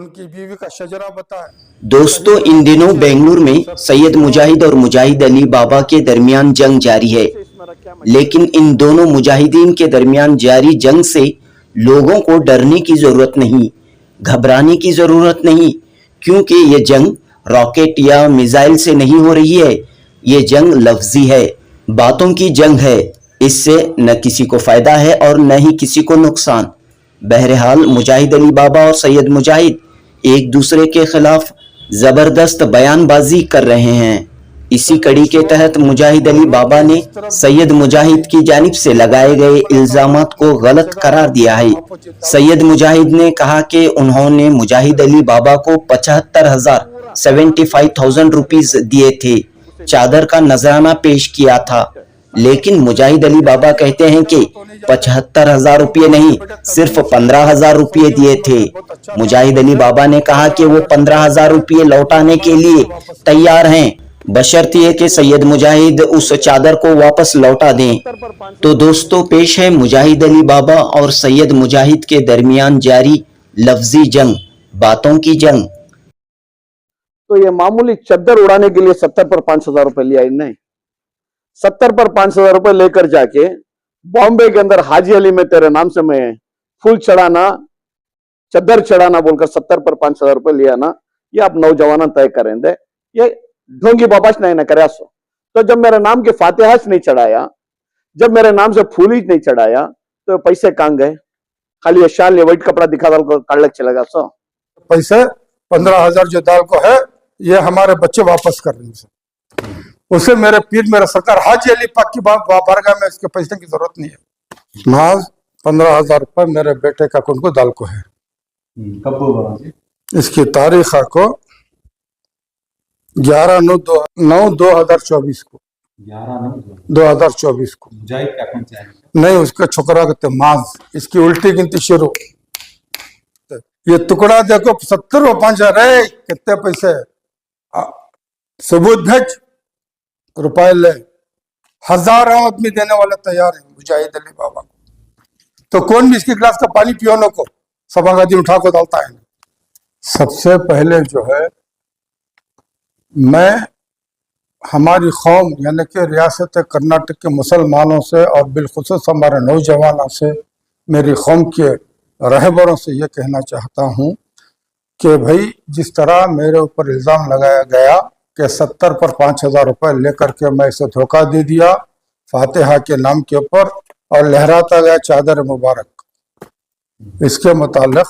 उनकी बीवी का शजरा बताए। दोस्तों, इन दिनों बेंगलुरु में सैयद मुजाहिद और मुजाहिद अली बाबा के दरमियान जंग जारी है। लेकिन इन दोनों मुजाहिदीन के दरमियान जारी जंग से लोगों को डरने की जरूरत नहीं, घबराने की जरूरत नहीं, क्योंकि ये जंग रॉकेट या मिसाइल से नहीं हो रही है। ये जंग लफ्जी है, बातों की जंग है। इससे न किसी को फायदा है और न ही किसी को नुकसान। बहरहाल मुजाहिद अली बाबा और सैयद मुजाहिद एक दूसरे के खिलाफ जबरदस्त बयानबाजी कर रहे हैं। इसी कड़ी के तहत मुजाहिद अली बाबा ने सैयद मुजाहिद की जानिब से लगाए गए इल्जामात को गलत करार दिया है। सैयद मुजाहिद ने कहा कि उन्होंने मुजाहिद अली बाबा को 75,000 रुपीस दिए थे, चादर का नजराना पेश किया था। लेकिन मुजाहिद अली बाबा कहते हैं कि 75,000 रुपये नहीं, सिर्फ 15,000 रुपये दिए थे। मुजाहिद अली बाबा ने कहा कि वो 15,000 रुपये लौटाने के लिए तैयार हैं, बशर्ते कि सैयद मुजाहिद उस चादर को वापस लौटा दें। तो दोस्तों, पेश है मुजाहिद अली बाबा और सैयद मुजाहिद के दरमियान जारी लफ्जी जंग, बातों की जंग। तो ये मामूली चद्दर उड़ाने के लिए 70 पर 5,000 रुपए लिया इन्हें। 70 पर 5,000 रुपए लेकर जाके बॉम्बे के अंदर हाजी अली में तेरे नाम से मैं फूल चढ़ाना, चद्दर चढ़ाना बोलकर 70 पर 5,000 रुपए लिया ना, ये आप नौजवान तय करेंगे। ये ढोंगी बाबाश नहीं ना करे। तो जब मेरे नाम के फातिहाश नहीं चढ़ाया, जब मेरे नाम से फूल ही नहीं चढ़ाया, तो पैसे कहां गए? खाली ये शाल, ये व्हाइट कपड़ा दिखा दाल को काट लग चलेगा। सो पैसे 15,000 जो दाल को है, ये हमारे बच्चे वापस कर रहे हैं। उसे मेरे पीर, मेरा सरकार हाजी अली पाक की बारगाह में इसके पैसे की जरूरत नहीं है। महज 15,000 रुपए मेरे बेटे का अकाउंट को दाल को है। कब हुआ जी? इसकी तारीख को 11/9/2024 को, 2024 को। मुजाहिद का अकाउंट है नहीं, उसका छोकरा कहते माज। इसकी उल्टी गिनती शुरू। ये टुकड़ा देखो 70 और 5,000 है, कितने पैसे? सबूत भेज, रुपए ले। हजारों आदमी देने वाले तैयार है मुजाहिद अली बाबा को। तो कौन भी इसकी गिलास का पानी पियोनो को सभागादी उठा को डालता है। सबसे पहले जो है, मैं हमारी कौम यानी कि रियासत कर्नाटक के मुसलमानों से और बिलखुसूस हमारे नौजवानों से, मेरी कौम के रहबरों से ये कहना चाहता हूँ कि भाई, जिस तरह मेरे ऊपर इल्ज़ाम लगाया गया कि 70 पर 5,000 रुपये लेकर के मैं इसे धोखा दे दिया फातिहा के नाम के ऊपर और लहराता गया चादर मुबारक, इसके मुतालिक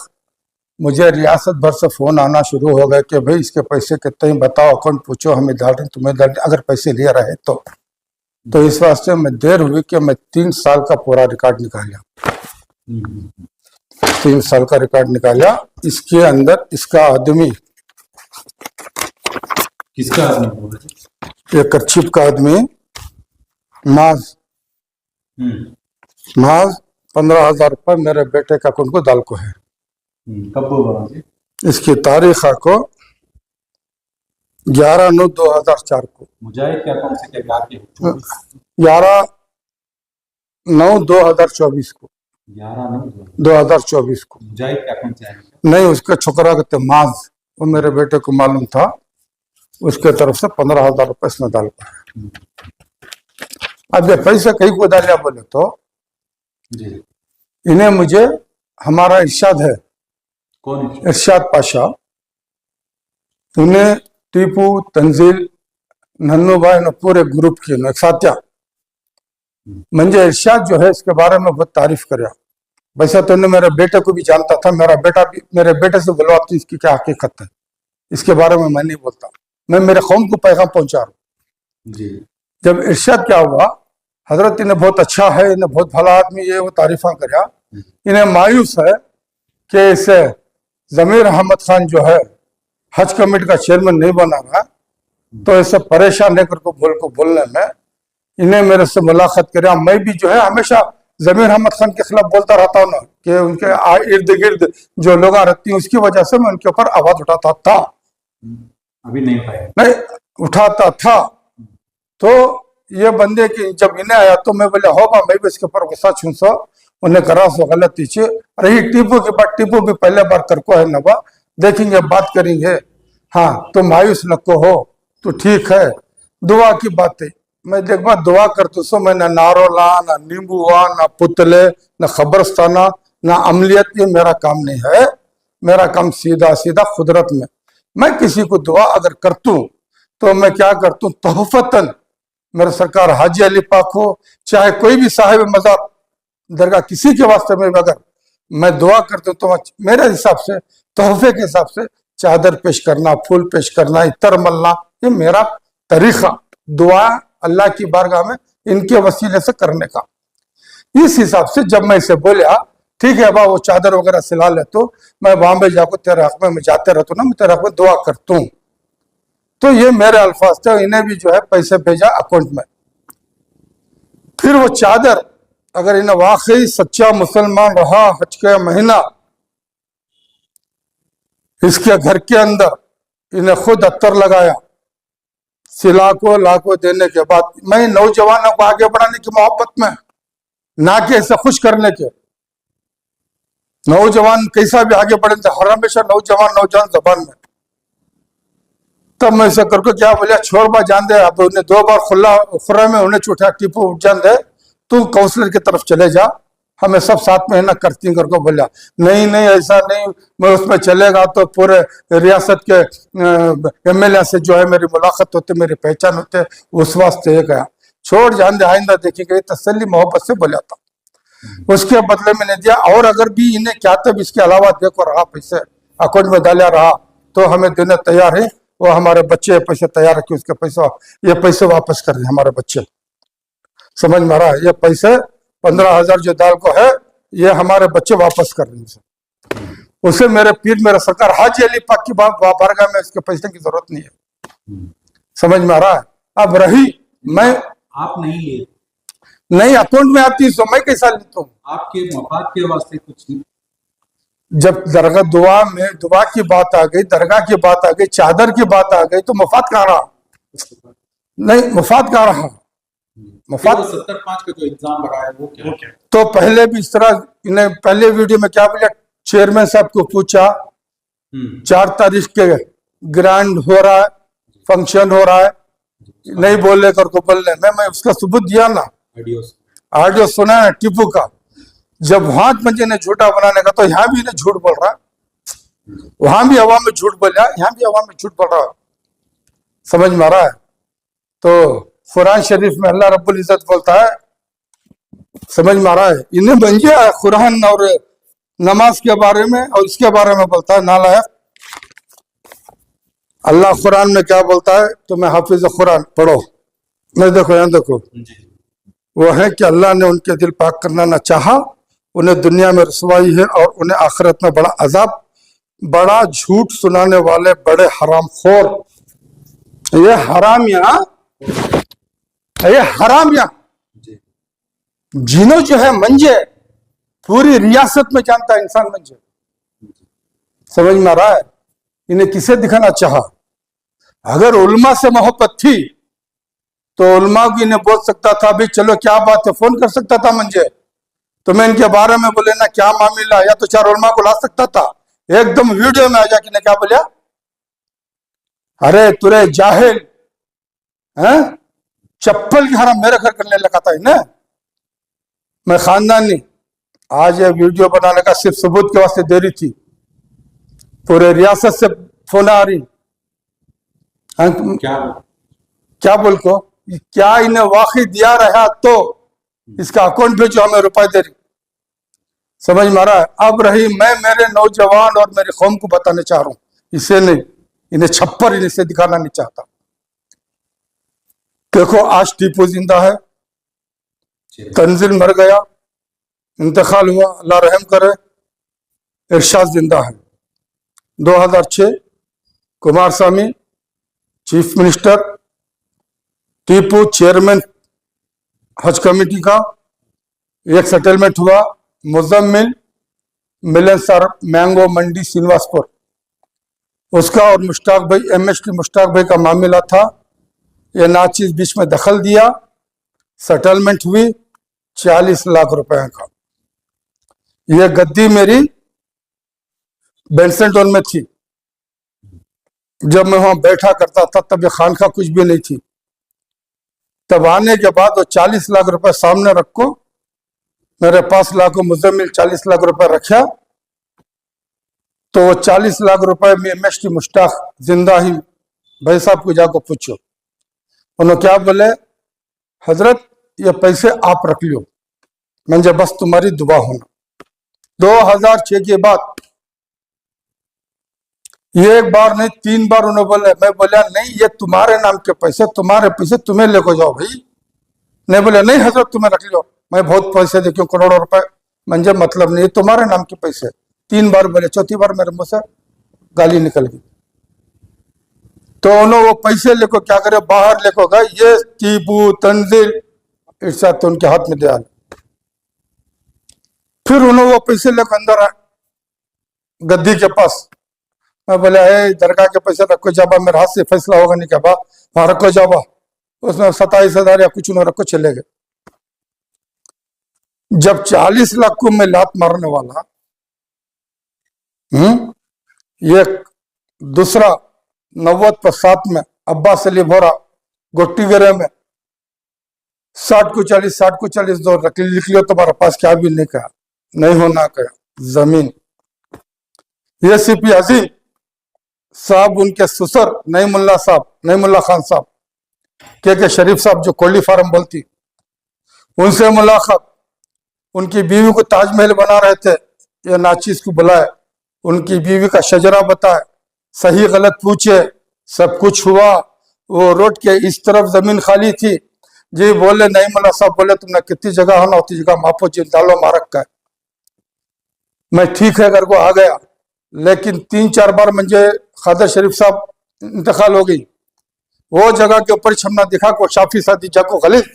मुझे रियासत भर से फ़ोन आना शुरू हो गए कि भाई इसके पैसे कितने बताओ, अकाउंट पूछो, हमें डाल रहे तुम्हें डाल रहे, अगर पैसे लिए रहे तो इस वास्ते में देर हुई कि मैं 3 साल का पूरा रिकॉर्ड निकाला। 3 साल का रिकॉर्ड निकाला। इसके अंदर इसका आदमी, किसका आदमी? ये करछिप का आदमी माज 15,000 रुपये मेरे बेटे का अकाउंट को दाल को है। कब हुआ जी? इसकी तारीख को 11/9/2004 को। मुजाहिद के अकाउंट से क्या 11/9/2024 को। 2024 को। मुजाहिद के अकाउंट से नहीं, उसका छोकरा कहते माज, वो मेरे बेटे को मालूम था, उसके तरफ से 15,000 रुपये इसमें डाल पाया। अब ये पैसे कहीं को डालिया बोले तो जी, इन्हें मुझे हमारा इरशाद है, कौन इरशाद पाशा, उन्हें टीपू, तंजील, नन्नू भाई ने पूरे ग्रुप की एक साथिया मंजे इरशाद जो है इसके बारे में बहुत तारीफ कर। वैसे तो मेरे बेटे को भी जानता था, मेरा बेटा भी, मेरे बेटे से बुलवाती इसकी क्या हकीकत है, इसके बारे में मैं नहीं बोलता, मैं मेरे कौम को पैगाम पहुंचा रहा हूँ जी। जब इरशाद क्या हुआ, हजरत इन्हें बहुत अच्छा है, इन्हें बहुत भला आदमी, ये वो तारीफा कर। इन्हें मायूस है कि इसे जमीर अहमद खान जो है हज कमेटी का चेयरमैन नहीं बना रहा, तो इसे परेशान लेकर को बोलने में इन्हें मेरे से मुलाकात कर। मैं भी जो है हमेशा जमीर अहमद खान के खिलाफ बोलता रहता हूँ ना, कि उनके इर्द गिर्द जो लोग रहती हैं उसकी वजह से मैं उनके ऊपर आवाज उठाता था। अभी नहीं उठाया? नहीं उठाता था। तो ये बंदे की जब इन्हें आया तो मैं बोले होगा, मैं भी इसके ऊपर गुस्सा छूसा, उन्हें करा सो गलती चे। अरे टीपू की बात, टीपू भी पहले बार करको है नबा, देखेंगे, बात करेंगे। हाँ, तो मायूस न को हो तो ठीक है, दुआ की बात है। मैं देख बात दुआ करता सो, मैं ना नारोला, ना नींबुआ, ना पुतले, ना खबरस्ताना, ना अमलियत, ये मेरा काम नहीं है। मेरा काम सीधा सीधा कुदरत में। मैं किसी को दुआ अगर करतूं तो मैं क्या करतूं, तोहफतन मेरा सरकार हाजी अली पाक हो, चाहे कोई भी साहिब मज़ार दरगाह, किसी के वास्ते में अगर मैं दुआ करता हूँ तो मेरे हिसाब से तोहफे के हिसाब से चादर पेश करना, फूल पेश करना, इतर मलना, ये मेरा तरीका दुआ अल्लाह की बारगाह में इनके वसीले से करने का। इस हिसाब से जब मैं इसे बोला ठीक है बा, वो चादर वगैरह सिला ले, तो मैं बॉम्बे जाकर तेरे हक में मैं जाते रहता हूँ ना, मैं तेरे हक में दुआ करता हूँ। तो ये मेरे अल्फाज थे, इन्हें भी जो है पैसे भेजा अकाउंट में। फिर वो चादर अगर इन्हें वाकई सच्चा मुसलमान रहा, हज का महीना इसके घर के अंदर इन्हें खुद अत्तर लगाया, सिलाको लाको देने के बाद, मैं नौजवानों को आगे बढ़ाने की मोहब्बत में, ना कि इसे खुश करने के। नौजवान कैसा भी आगे बढ़े, हर हमेशा नौजवान जबान में। तब मैं इसे करके क्या बोलिया, छोड़ बा जान दे, अब उन्हें 2 बार खुर्रा में उन्हें छूटा, टीपू उठ जान दे, तू काउंसलर की तरफ चले जा, हमें सब साथ में ना करती करके बोला। नहीं नहीं ऐसा नहीं, मैं उसमें चलेगा तो पूरे रियासत के MLA से जो है मेरी मुलाकात होती, मेरी पहचान होते, उस वास्ते ये गया। छोड़ जान दे, आइंदा देखेंगे, तसल्ली मोहब्बत से बोला था। उसके बदले में नहीं दिया। और अगर भी इन्हें क्या तब इसके अलावा देखो रहा पैसे अकाउंट में डाला रहा तो हमें देने तैयार है। वो हमारे बच्चे पैसे तैयार रखे, उसके पैसा, ये पैसे वापस कर दें हमारे बच्चे। समझ में आ रहा है, ये पैसे 15,000 जो दाल को है, ये हमारे बच्चे वापस कर दें। उसे मेरे पीर मेरा सरकार हाजी अली पाक की बारगाह में इसके पैसे की जरूरत नहीं है। समझ में आ रहा है। अब रही मैं आप नहीं लिए, नहीं अकाउंट में आती तो मैं कैसा लेता हूँ, आपके मफाद के वास्ते कुछ नहीं। जब दरगाह दुआ में दुआ की बात आ गई, दरगाह की बात आ गई, चादर की बात आ गई, तो मफाद कहाँ रहा? नहीं, मफाद कहाँ रहा? मफाद 70-5 का जो एग्जाम बढ़ा है वो क्या? तो पहले भी इस तरह इन्हें पहले वीडियो में क्या बोला, चेयरमैन साहब को पूछा 4 तारीख के ग्रांड हो रहा है, फंक्शन हो रहा है, नहीं बोलने कर को बोलने में, मैं उसका सबूत दिया ना, ऑडियो सुना है टीपू का। जब वहां मुझे ने झूठा बनाने का, तो यहाँ भी इन्हें झूठ बोल रहा, वहां भी हवा में झूठ बोल रहा, यहाँ भी हवा में झूठ बोल रहा। समझ में आ रहा है। तो कुरान शरीफ में अल्लाह रब्बुल इज्जत बोलता है, समझ में आ रहा है, इन्हें बन गया कुरान और नमाज के बारे में और इसके बारे में बोलता है नालायक। अल्लाह कुरान में क्या बोलता है, तो मैं हाफिज कुरान पढ़ो, मैं देखो यहाँ देखो, वो है कि अल्लाह ने उनके दिल पाक करना ना चाहा, उन्हें दुनिया में रसवाई है और उन्हें आखिरत में बड़ा अजाब। बड़ा झूठ सुनाने वाले बड़े हरामखोर, ये हरामिया, ये हरामिया जिन्हों जो है मंजे पूरी रियासत में जानता है इंसान मंजे। समझ में आ रहा है। इन्हें किसे दिखाना चाहा? अगर उल्मा से मोहब्बत थी तो उल्मा भी इन्हें बोल सकता था, भाई चलो क्या बात है, फोन कर सकता था मंजे, तो मैं इनके बारे में बोले ना क्या मामला, या तो 4 उल्मा को ला सकता था। एकदम वीडियो में आ जाके ने क्या बोलिया, अरे तुरे जाहिल हैं, चप्पल की हराम मेरे घर करने लगा था इन्हें। मैं खानदानी आज ये वीडियो बनाने का सिर्फ सबूत के वास्ते दे रही थी, पूरे रियासत से फोन आ रही। क्या बोल को, क्या इन्हें वाकई दिया रहा तो इसका अकाउंट भेजो, हमें रुपए दे रही। समझ में आ रहा है। अब रही मैं मेरे नौजवान और मेरी कौम को बताने चाह रहा हूं, इसे नहीं, इन्हें छप्पर इन्हें से दिखाना नहीं चाहता। देखो आज टीपू जिंदा है, तंजील मर गया, इंतकाल हुआ, अल्लाह रहम करे। इरशाद जिंदा है। 2006 Kumaraswamy chief minister, Tipu chairman हज कमेटी का, एक सेटलमेंट हुआ मुजम्मिल मिलनसार मैंगो मंडी श्रीनिवासपुर, उसका और मुश्ताक भाई MST मुश्ताक भाई का मामला था। ये नाचीज बीच में दखल दिया, सेटलमेंट हुई 40 लाख रुपए का। ये गद्दी मेरी बेंसन टोन में थी, जब मैं वहां बैठा करता था तब ये खानका कुछ भी नहीं थी। तब आने के बाद वो 40 लाख रुपए सामने रखो, मेरे पास लाखों मुजम्मिल 40 लाख रुपए रखा, तो वो 40 लाख रुपए में एमएसटी मुश्ताक जिंदा ही भाई साहब को जाकर पूछो, उन्होंने क्या बोले, हजरत ये पैसे आप रख लो, मुझे बस तुम्हारी दुआ होना। 2006 के बाद ये एक बार नहीं 3 बार उन्होंने बोले, मैं बोला नहीं ये तुम्हारे नाम के पैसे, तुम्हारे पैसे तुम्हें लेकर जाओ भाई। नहीं बोले नहीं हजरत तुम्हें रख लो, मैं बहुत पैसे देखूं करोड़ों रुपए, मुझे मतलब नहीं, तुम्हारे नाम के पैसे। 3 बार बोले, चौथी बार मेरे मुंह से गाली निकल गई। तो उन्होंने वो पैसे लेकर क्या करे, बाहर लेकर गए, ये टीपू तंजील इर्शाद तो उनके हाथ में दिया। फिर उन्होंने वो पैसे लेकर अंदर आए गद्दी के पास। मैं बोला है दरगाह के पैसे रखो जाबा, मेरे हाथ से फैसला होगा नहीं क्या बा, वहां रखो जाबा। उसमें 27,000 या कुछ उन्होंने रखो, चले गए। जब 40 लाख को मैं लात मारने वाला, ये दूसरा 90 पर 7 में अब्बास अली बोरा गोट्टीगरे में 60 को 40 60 को 40 दो लिख लियो, तुम्हारे पास क्या भी नहीं कहा, नहीं होना कहा जमीन। ये सीपी अजीम साहब, उनके ससुर नईमुल्ला साहब, नईमुल्ला खान साहब के शरीफ साहब जो कोल्डी फार्म बोलती, उनसे मुलाकात, उनकी बीवी को ताजमहल बना रहे थे, ये नाचीज को बुलाए, उनकी बीवी का शजरा बताए, सही गलत पूछे, सब कुछ हुआ। वो रोड के इस तरफ जमीन खाली थी जी, बोले नईमुल्ला साहब बोले तुमने कितनी जगह होना उतनी जगह मापो जी, डालो मारक का। मैं ठीक है घर को आ गया, लेकिन 3-4 बार मुझे खादर शरीफ साहब इंतकाल हो गई। वो जगह के ऊपर छमना दिखा को शाफी सादी जाको गलित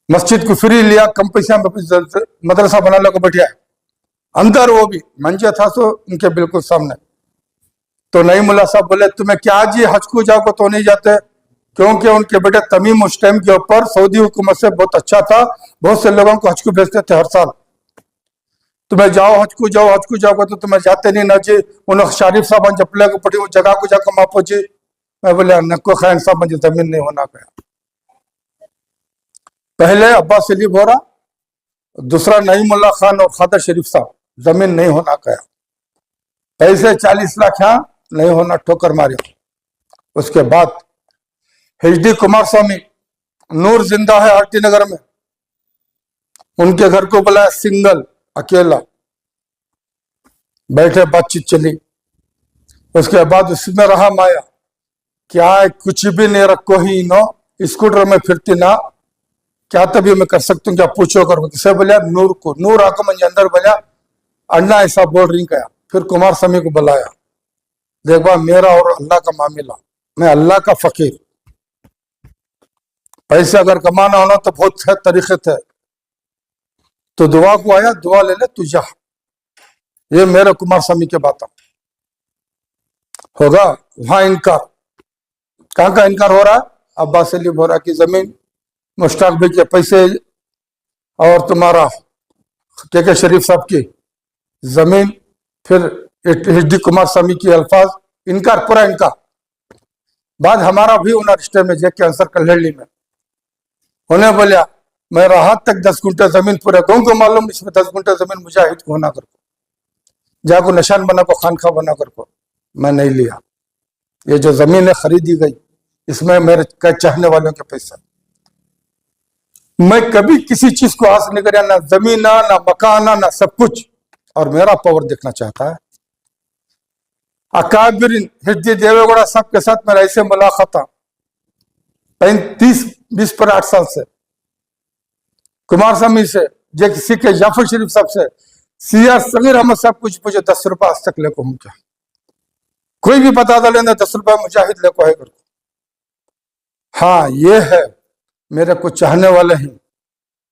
मस्जिद को फ्री लिया, कम पैसा में मदरसा बना लो को बैठा अंदर, वो भी मंजे था सो उनके बिल्कुल सामने। तो नईमुल्ला साहब बोले तुम्हें क्या जी हज को जाओ तो नहीं जाते, क्योंकि उनके बेटे तमीम उस टाइम के ऊपर सऊदी हुकूमत से बहुत अच्छा था, बहुत से लोगों को हज को भेजते थे हर साल। तुम्हें जाओ हज को जाओ, हज को जाओगे तो तुम्हें जाते नहीं ना जी। उन्होंने शरीफ साहब जपले को पड़ी, वो जगह को जाकर मापो जी। मैं बोले नको खैन साहब मुझे जमीन नहीं होना गया। पहले अब्बास अली बोरा, दूसरा नईमुल्ला खान और खादर शरीफ साहब, जमीन नहीं होना गया। पैसे 40 लाख यहाँ नहीं होना, ठोकर मारे। उसके बाद HD कुमार स्वामी, नूर जिंदा है आरटी नगर में, उनके घर को बुलाया, सिंगल अकेला बैठे, बातचीत चली। उसके बाद उसमें रहा माया, क्या है कुछ भी नहीं रखो ही नो, स्कूटर में फिरती ना, क्या तभी मैं कर सकता हूँ, क्या पूछो करो। किसे बोलिया, नूर को, नूर आको मुझे अंदर बोलिया अन्ना ऐसा बोल रही गया। फिर कुमार स्वामी को बुलाया, देखा मेरा और अल्लाह का मामला, मैं अल्लाह का फकीर, पैसे अगर कमाना होना तो बहुत है तरीके थे, तो दुआ को आया, दुआ ले ले तू जा। ये मेरे कुमार स्वामी के बात होगा। वहां इनकार, कहां का इनकार हो रहा है, अब्बास अली बोरा की जमीन, मुश्ताक भाई के पैसे और तुम्हारा के शरीफ साहब की जमीन, फिर HD कुमार स्वामी की अल्फाज, इनकार, पूरा इनकार। बाद हमारा भी उन्हें रिश्ते में जेके आंसर कल्हड़ी में उन्हें बोलिया मैं राहत तक 10 गुंठे जमीन पूरे गाँव को मालूम, इसमें 10 गुंठे जमीन मुजाहिद को होना कर को जाको निशान बना को खानखा बना कर को, मैं नहीं लिया। ये जो जमीन है खरीदी गई, इसमें मेरे कई चाहने वालों के पैसा। मैं कभी किसी चीज को हासिल नहीं कर, ना जमीन ना मकान ना सब कुछ, और मेरा पावर देखना चाहता है। अकाबिरीन HD देवेगौड़ा साहब के साथ मेरा ऐसे मुलाकात था 20 पर 8 साल से, कुमार स्वामी से, जे किसी के जाफर शरीफ साहब से, CR सगीर अहमद साहब कुछ पूछे 10 रुपये आज तक लेको हूं क्या, कोई भी बता दे लेना 10 रुपये मुजाहिद लेको है कर। हाँ ये है मेरे को चाहने वाले हैं,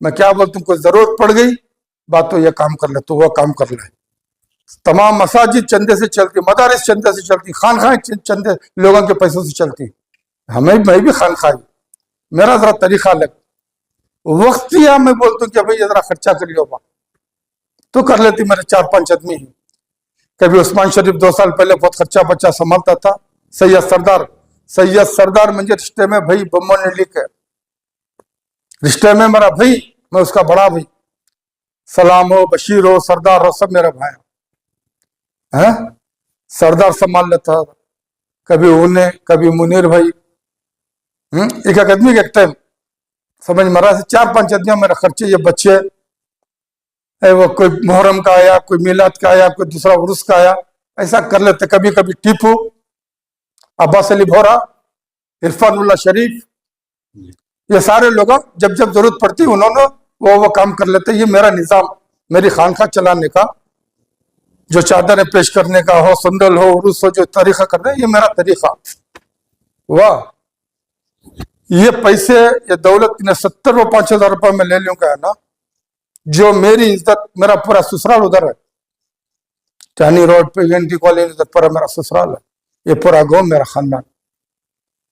मैं क्या बोल, तुमको जरूरत पड़ गई बात तो ये काम कर ले, तो वो काम कर ले। तमाम मसाजिद चंदे से चलती, मदारिस चंदे से चलती, खानखाएं चंदे लोगों के पैसों से चलती। मैं भी खानखाई, मेरा जरा तरीका अलग, वक्त या मैं बोलता हूँ कि भाई जरा खर्चा कर लियो बा तो कर लेती, मेरे 4-5 आदमी ही। कभी उस्मान शरीफ 2 साल पहले बहुत खर्चा बच्चा संभालता था। सैयद सरदार मुझे रिश्ते में भाई बम्मो ने लिखे, रिश्ते में मेरा भाई, मैं उसका बड़ा भाई। सलाम हो, बशीर हो, सरदार हो, सब मेरा भाई है। सरदार संभाल लेता, कभी उन्हें, कभी मुनीर भाई। एक एक आदमी के एक टाइम समझ मरा से 4-5 आदमियों मेरा खर्चे ये बच्चे, वो कोई मुहर्रम का आया, कोई मिलाद का आया, कोई दूसरा उर्स का आया, ऐसा कर लेते। कभी कभी टीपू, अब्बास अली भोरा, इरफानुल्लाह शरीफ, ये सारे लोग जब जब जरूरत पड़ती उन्होंने वो काम कर लेते। ये मेरा निजाम, मेरी खानखा चलाने का, जो चादरें पेश करने का हो, सुंदल हो, उर्स हो, जो तरीका करना है, ये मेरा तरीका। वाह, ये पैसे, ये दौलत ने 70 व 5,000 रुपए में ले लूंगा है ना, जो मेरी इज्जत, मेरा पूरा ससुराल उधर है, चानी रोड पे एनटी कॉलेज उधर पूरा मेरा ससुराल है। ये पूरा गांव मेरा खानदान,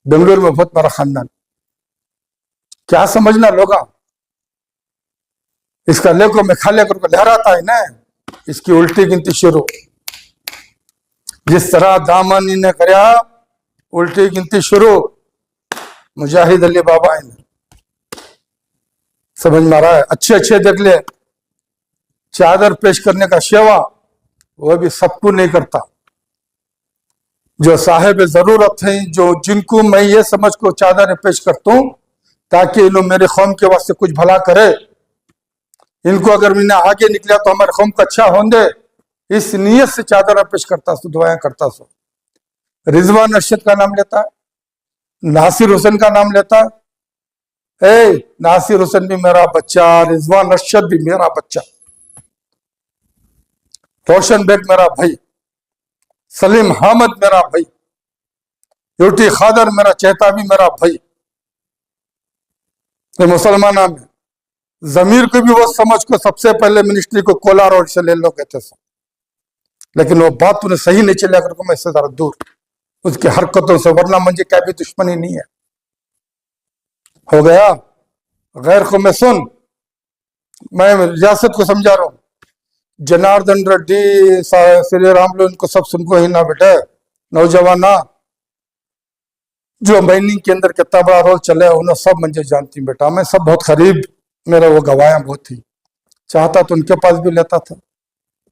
बेंगलुरु में बहुत मेरा खानदान। क्या समझना लोग, इसका लेको में खा लेकर लहराता है ना, इसकी उल्टी गिनती शुरू। जिस तरह दामन ने कराया, उल्टी गिनती शुरू। मुजाहिद अली बाबा ने, समझ में आ रहा है? अच्छे अच्छे देख ले, चादर पेश करने का सेवा, वह भी सबको नहीं करता। जो साहेब जरूरत है, जो जिनको मैं ये समझ को चादर पेश करता हूं ताकि इन्हों मेरे कौम के वास्ते कुछ भला करे, इनको अगर मैंने आगे निकला तो हमारे कौम का अच्छा होंगे, इस नीयत से चादर पेश करता सो, दुआएं करता सो। रिजवान अरशद का नाम लेता, नासिर हुसैन का नाम लेता। नासिर हुसैन भी मेरा बच्चा, रिजवान अरशद भी मेरा बच्चा, रोशन बेग मेरा भाई, सलीम हामिद मेरा भाई, यूटी खादर मेरा चेता भी मेरा भाई। मुसलमान में जमीर को भी वो समझ को सबसे पहले मिनिस्ट्री को कोला रोड से ले लो कहते थे, लेकिन वो बात उन्हें सही नहीं चला कर मैं इससे जरा दूर उसकी हरकतों से, वरना मुझे क्या भी दुश्मनी नहीं है। हो गया गैर को मैं सुन, मैं रियासत को समझा रहा हूं। जनार्दन रेड्डी, श्री रामलो, इनको सब सुनको ही ना बेटे, नौजवाना जो माइनिंग के अंदर कितना बड़ा रोल चले, उन्हें सब मुझे जानती बेटा। मैं सब बहुत करीब, मेरा वो गवाहियां बहुत थी। चाहता तो उनके पास भी लेता था,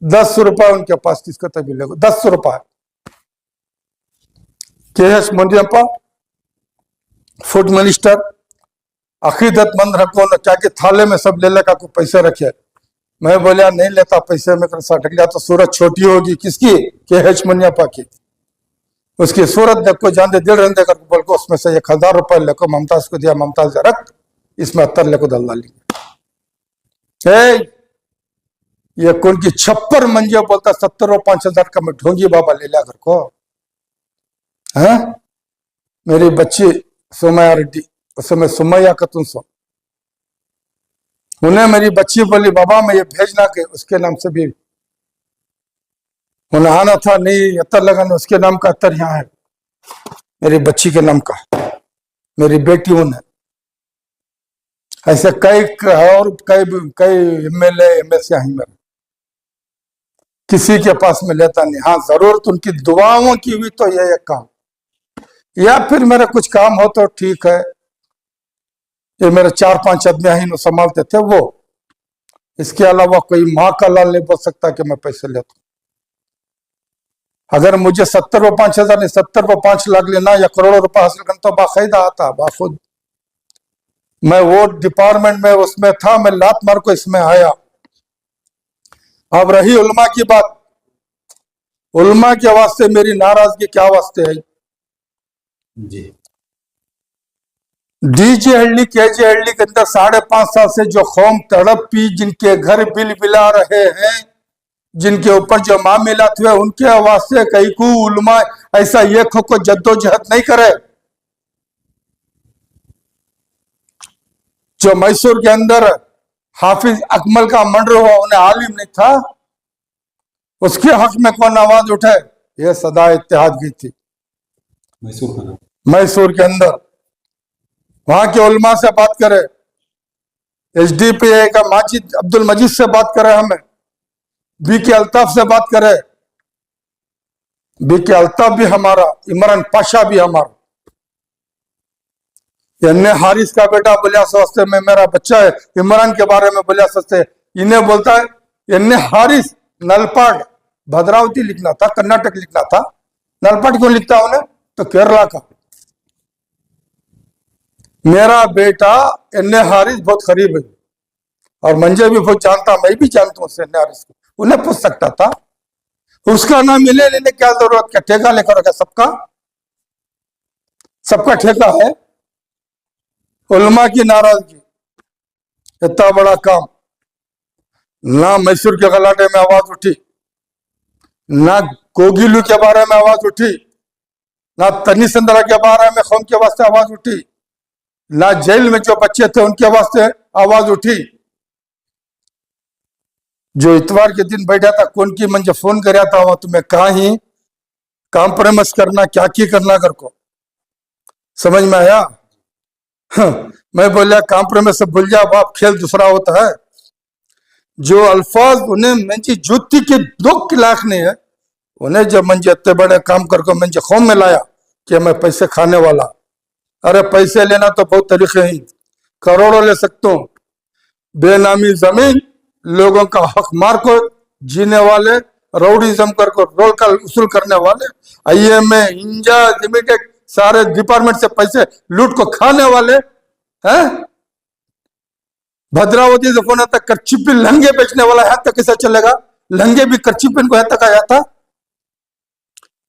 10 रुपए उनके पास किसका तभी ले, 10 रुपए। KS मुंडियप्पा फूड मिनिस्टर, अकीदतमंद रखो न क्या कि थाले में सब ले लेगा, कोई पैसे रखे। मैं बोलिया नहीं लेता पैसे में, कर सटक लिया तो सूरत छोटी होगी किसकी, KH मुंडियप्पा की। उसकी सूरत देखो, जान दे दिल रहने कर बोल को, उसमें से 1,000 रुपए लेको ममताज को दिया, ममताज रख, इसमें 70 लेको दलाली। ये कौन की छप्पर मंजिया बोलता, 70 और 5,000 का मैं ढोंगी बाबा ले लिया घर को है। मेरी बच्ची सुमैया रेड्डी, उसे मैं सुमैया का तुम सो, उन्हें मेरी बच्ची बोली बाबा मैं ये भेजना के उसके नाम से भी उन्हें आना था, नहीं अतर लगाना, उसके नाम का अतर यहाँ है, मेरी बच्ची के नाम का, मेरी बेटी उन्हें। ऐसे कई और कई MLA MLC आई मेरे, किसी के पास में लेता नहीं। हाँ जरूरत उनकी दुआओं की हुई तो ये एक काम, या फिर मेरा कुछ काम हो तो ठीक है। ये मेरे 4-5 आदमी ही संभालते थे वो, इसके अलावा कोई माँ का लाल नहीं बोल सकता कि मैं पैसे लेता हूं। अगर मुझे 70 व 5,000 नहीं 70 व 5 लाख लेना या करोड़ों रुपए हासिल करना तो बाकायदा आता बाखुद। मैं वो डिपार्टमेंट में उसमें था, मैं लात मार को इसमें आया। अब रही उल्मा की बात, उल्मा के वास्ते मेरी नाराजगी क्या वास्ते है जी। DG हल्ली KG हल्ली के अंदर 5.5 साल से जो कौम तड़प पी, जिनके घर बिल बिला रहे हैं, जिनके ऊपर जो मामलात हुए, उनके वास्ते कई को उल्मा ऐसा ये को जद्दोजहद नहीं करे। जो मैसूर के अंदर हाफिज अकमल का मंडर हुआ, उन्हें आलिम नहीं था, उसके हक में कौन आवाज उठे, यह सदा इत्तेहाद की थी मैसूर का नाम, मैसूर के अंदर। वहां के उलमा से बात करे, HDPA का माजिद अब्दुल मजीद से बात करे, हमें BK अल्ताफ से बात करे, बीके अल्ताफ भी हमारा, इमरान पाशा भी हमारा, इन्हें हारिस का बेटा बोलिया सोचते में मेरा बच्चा है, इमरान के बारे में बोलिया सोचते, इन्हें बोलता है इन्हें हारिस नलपाड भद्रावती लिखना था, कर्नाटक लिखना था। नलपाड क्यों लिखता उन्हें? तो केरला का। मेरा बेटा इन्हें हारिस बहुत करीब है और मंजे भी बहुत जानता, मैं भी जानता हूँ इन्हें हारिस को, उन्हें पूछ सकता था। उसका नाम मिले लेने क्या जरूरत, क्या ठेका लेकर रखा? सबका ठेका है। उलमा की नाराजगी, इतना बड़ा काम ना मैसूर के गलाटे में आवाज उठी, ना कोगिलू के बारे में आवाज उठी, ना तनी संदरा के बारे में कौम के वास्ते आवाज उठी, ना जेल में जो बच्चे थे उनके वास्ते आवाज उठी। जो इतवार के दिन बैठा था, कौन की मंजे फोन कराया था, वह तुम्हें कहा ही कॉम्प्रोमाइज करना, क्या की करना कर को समझ में आया? मैं बोलिया कॉम्प्रोमाइज से भूल जा बाप, खेल दूसरा होता है। जो अल्फाज उन्हें मंजी जूती के 2 लाख ने है, उन्हें जब मंजे इतने बड़े काम करके मंजे कौम में लाया कि मैं पैसे खाने वाला। अरे पैसे लेना तो बहुत तरीके हैं, करोड़ों ले सकता हूं। बेनामी जमीन, लोगों का हक मार को जीने वाले, राउडीजम करके रोल का उसूल करने वाले, IMA, इंजा लिमिटेड सारे डिपार्टमेंट से पैसे लूट को खाने वाले हैं। भद्रावती से फोन तक करचिपिन लहंगे बेचने वाला है, तक कैसा चलेगा? लहंगे भी करचिपिन को है तक आया था।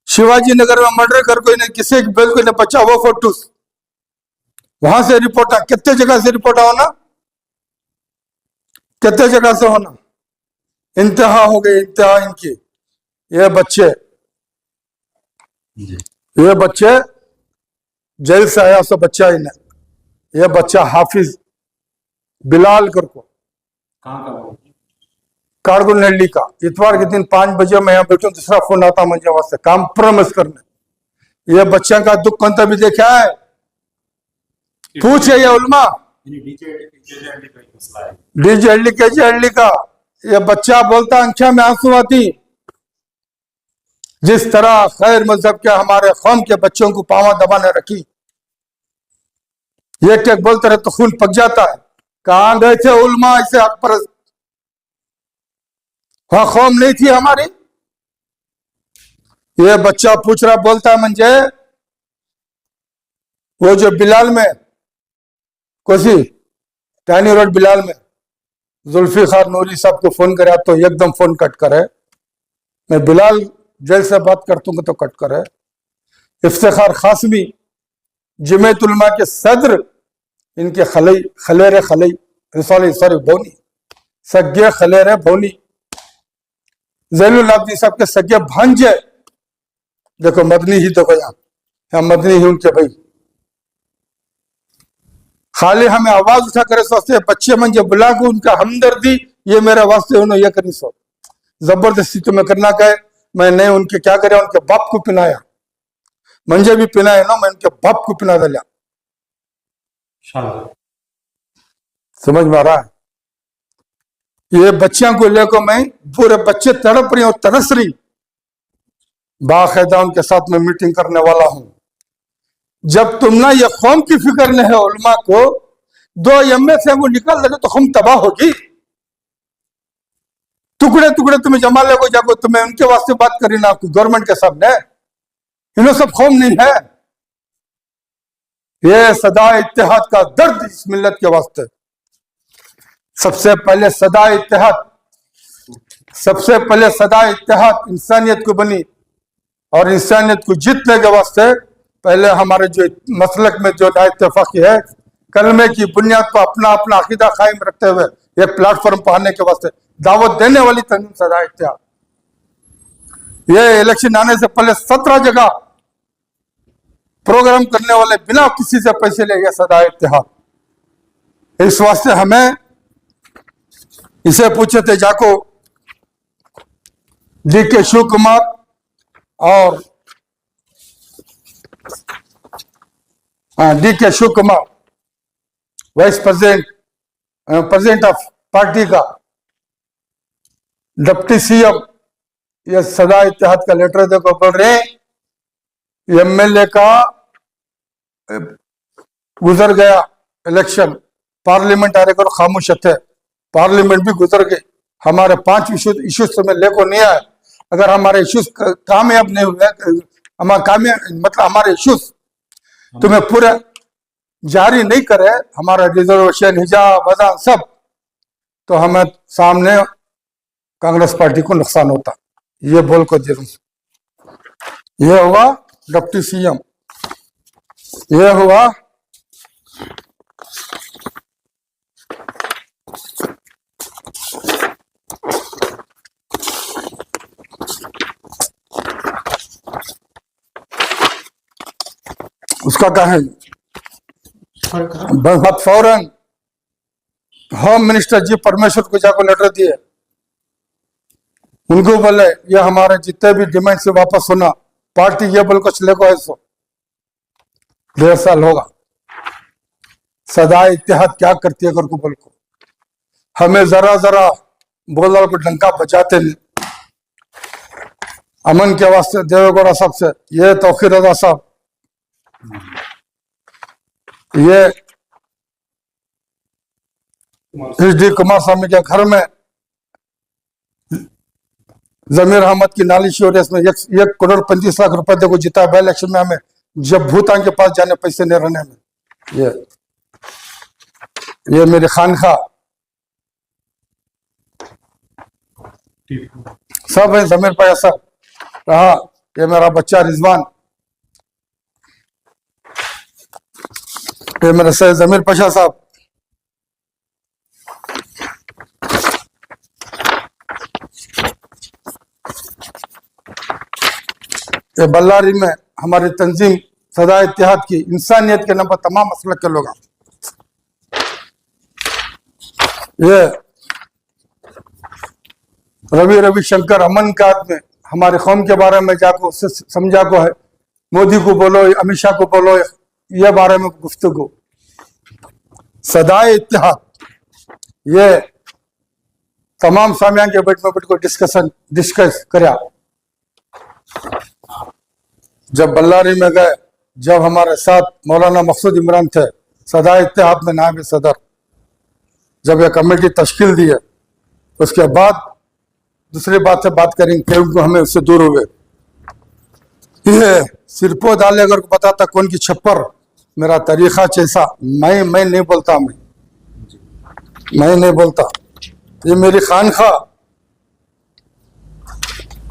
शिवाजी नगर में मर्डर कर कोई ने किसी बेल को ने बचा वो फोटोस, वहां से रिपोर्ट आ, कितने जगह से रिपोर्ट होना, कितने जगह से होना, इंतहा हो गई, इंतहा इनकी। ये बच्चे जेल से आया सो बच्चा इन्हें, ये बच्चा हाफिज बिलाल करको कहाँ का वो? कारगुल नल्ली का। इतवार के दिन 5 बजे मैं यहाँ बैठूं, दूसरा फोन आता मुझे वहां से कॉम्प्रोमाइज करने। ये बच्चा का दुख कौन भी देखा है? पूछे ये उलमा डीजे केजे का। ये बच्चा बोलता आंखें में आंसू आती, जिस तरह खैर मजहब के हमारे कौम के बच्चों को पावा दबाने रखी। ये टेक बोलते रहे तो खून पक जाता है। कहां गए थे उलमा ऐसे हक परस्त? वहां कौम नहीं थी हमारी? ये बच्चा पूछ रहा, बोलता है मुझे वो जो बिलाल में कोसी टैनी रोड बिलाल में जुल्फिकार नूरी साहब को फोन करे तो एकदम फोन कट करे। मैं बिलाल जेल से बात करता हूँ तो कट करे। इफ्तिखार खासमी जमीयत उलमा के सदर, इनके खलेरे सॉरी भोनी, सगे खलेरे भोनी, जैनुल आबदीन साहब के सगे भांजे, देखो मदनी ही देखो यहाँ मदनी ही उनके भाई। खाली हमें आवाज उठा करे सोचते बच्चे मन जो बुला को उनका हमदर्दी, ये मेरे वास्ते उन्होंने ये करी सो जबरदस्ती तुम्हें करना कहे। मैं नहीं उनके क्या करे, उनके बाप को पिनाया, मंजे भी पिनाए ना, मैं उनके बाप को पिना दिया। समझ में आ रहा है? ये बच्चियों को लेकर मैं पूरे बच्चे तड़प रही और तरस रही, बाकायदा उनके साथ में मीटिंग करने वाला हूं। जब तुम ना ये कौम की फिक्र नहीं है उलमा को, 2 एमए से वो निकाल देंगे तो हम तबाह होगी। टुकड़े टुकड़े तुम्हें जमा ले जाको, तुम्हें उनके वास्ते बात करी ना गवर्नमेंट के सामने, इन्हों सब कौम नहीं है। ये सदा इत्तेहाद का दर्द इस मिल्लत के वास्ते। सबसे पहले सदा इत्तेहाद इंसानियत को बनी, और इंसानियत को जीतने के वास्ते पहले हमारे जो मसलक में जो इत्तेफाकी है, कलमे की बुनियाद पर अपना अपना अकीदा कायम रखते हुए एक प्लेटफॉर्म पर आने के वास्ते दावत देने वाली तंजीम सदा इत्तेहाद। ये इलेक्शन आने से पहले 17 जगह प्रोग्राम करने वाले बिना किसी से पैसे ले गए सदा इत्तेहाद। इस वास्ते हमें इसे पूछे थे जाको DK शिव कुमार और DK Shiva Kumar vice president of party का, डिप्टी CM ये सदा इत्तेहाद का लेटर देखो पढ़ रहे, एमएलए का गुजर गया इलेक्शन, पार्लियामेंट आने को खामोश थे, पार्लियामेंट भी गुजर गई, हमारे 5 इश्यूज में लेको नहीं आए। अगर हमारे इश्यूज कामयाब नहीं हुए, हमारे कामयाब मतलब हमारे इश्यूज तुम्हें पूरे जारी नहीं करे, हमारा रिजर्वेशन हिजाब वजह सब, तो हमें सामने कांग्रेस पार्टी को नुकसान होता। ये बोल को जरूर, ये हुआ डिप्टी सीएम, ये हुआ उसका क्या है, फौरन होम मिनिस्टर जी परमेश्वर पूजा को लेटर दिए, उनको बोले ये हमारे जितने भी डिमांड से वापस होना, पार्टी ये बोल कुछ लेको है, सो 1.5 साल होगा। सदा इत्तेहाद क्या करती है करको बोल को, हमें जरा जरा बोल को डंका बजाते नहीं। अमन के वास्ते देवेगौड़ा साहब से, ये तौकीर रजा साहब, ये HD कुमार स्वामी के घर में जमीर अहमद की नालिश हो रही है, इसमें 1 करोड़ 35 लाख रुपए देखो जीता है बाई इलेक्शन में, हमें जब भूतान के पास जाने पैसे नहीं रहने में। ये मेरी खानखा सब है, जमीर पाया सब रहा, ये मेरा बच्चा रिजवान, ये मेरे से जमीर पाशा साहब, ये बल्लारी में हमारी तंजीम सदा इत्तेहाद की इंसानियत के नाम पर तमाम मसलक के लोग, ये रविशंकर अमन का आदमी, हमारे कौम के बारे में जाको उससे समझा को है, मोदी को बोलो अमित शाह को बोलो, ये बारे में गुफ्तगू, सदा इत्तेहाद, ये तमाम सामियान के बैठ में बैठ को डिस्कस कराया। जब बल्लारी में गए, जब हमारे साथ मौलाना मकसूद इमरान थे, सदा इत्तेहाद में नायब सदर, जब यह कमेटी तश्कील दी है, उसके बाद दूसरी बात से बात करेंगे क्योंकि हमें उससे दूर हुए। ये सिरपो डाले अगर बताता कौन की छप्पर, मेरा तरीका जैसा, मैं नहीं बोलता, मैं नहीं बोलता, ये मेरी खानखा,